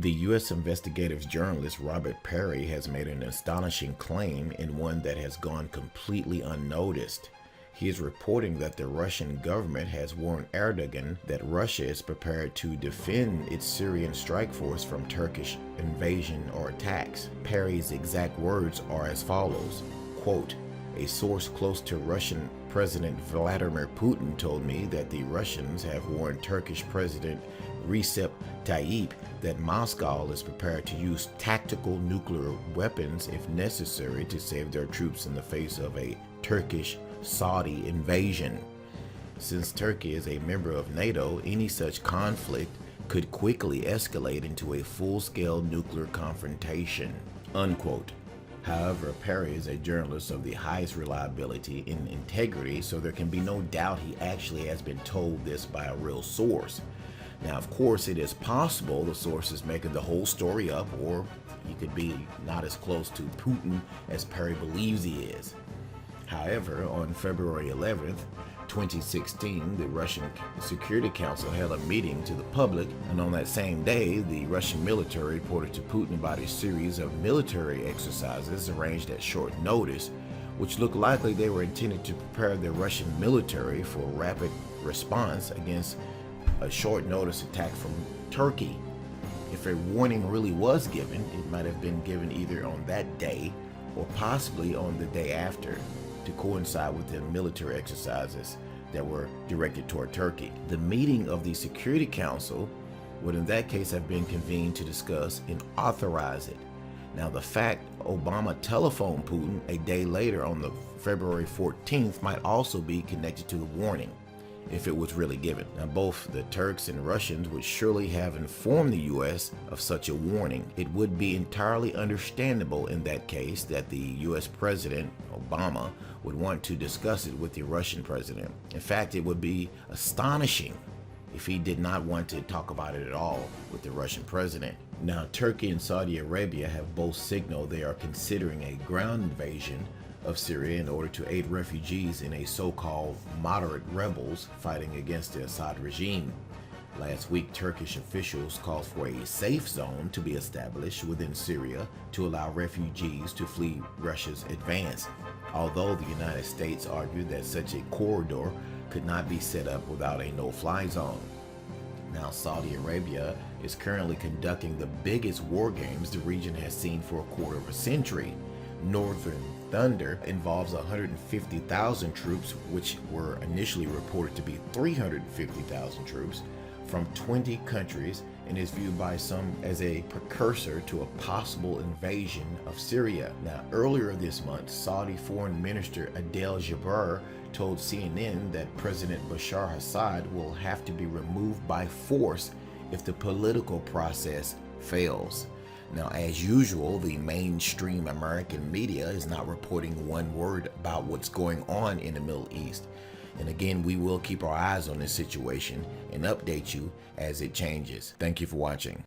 The U.S. investigative journalist Robert Perry has made an astonishing claim and one that has gone completely unnoticed. He is reporting that the Russian government has warned Erdogan that Russia is prepared to defend its Syrian strike force from Turkish invasion or attacks. Perry's exact words are as follows, quote, "A source close to Russian President Vladimir Putin told me that the Russians have warned Turkish President Recep Tayyip that Moscow is prepared to use tactical nuclear weapons if necessary to save their troops in the face of a Turkish-Saudi invasion. Since Turkey is a member of NATO, any such conflict could quickly escalate into a full-scale nuclear confrontation," unquote. However, Perry is a journalist of the highest reliability and integrity, so there can be no doubt he actually has been told this by a real source. Now, of course, it is possible the source is making the whole story up, or he could be not as close to Putin as Perry believes he is. However, on February 11th, 2016, the Russian Security Council held a meeting to the public, and on that same day, the Russian military reported to Putin about a series of military exercises arranged at short notice, which looked likely they were intended to prepare the Russian military for a rapid response against a short notice attack from Turkey. If a warning really was given, it might have been given either on that day or possibly on the day after, to coincide with the military exercises that were directed toward Turkey. The meeting of the Security Council would in that case have been convened to discuss and authorize it. Now, the fact Obama telephoned Putin a day later on the February 14th might also be connected to the warning, if it was really given. Now, both the Turks and Russians would surely have informed the U.S. of such a warning. It would be entirely understandable in that case that the U.S. President, Obama, would want to discuss it with the Russian president. In fact, it would be astonishing if he did not want to talk about it at all with the Russian president. Now, Turkey and Saudi Arabia have both signaled they are considering a ground invasion of Syria in order to aid refugees in a so-called moderate rebels fighting against the Assad regime. Last week, Turkish officials called for a safe zone to be established within Syria to allow refugees to flee Russia's advance, although the United States argued that such a corridor could not be set up without a no-fly zone. Now, Saudi Arabia is currently conducting the biggest war games the region has seen for a quarter of a century. Northern Thunder involves 150,000 troops, which were initially reported to be 350,000 troops from 20 countries, and is viewed by some as a precursor to a possible invasion of Syria. Now, earlier this month, Saudi Foreign Minister Adel Jabbar told CNN that President Bashar Assad will have to be removed by force if the political process fails. Now, as usual, the mainstream American media is not reporting one word about what's going on in the Middle East. And again, we will keep our eyes on this situation and update you as it changes. Thank you for watching.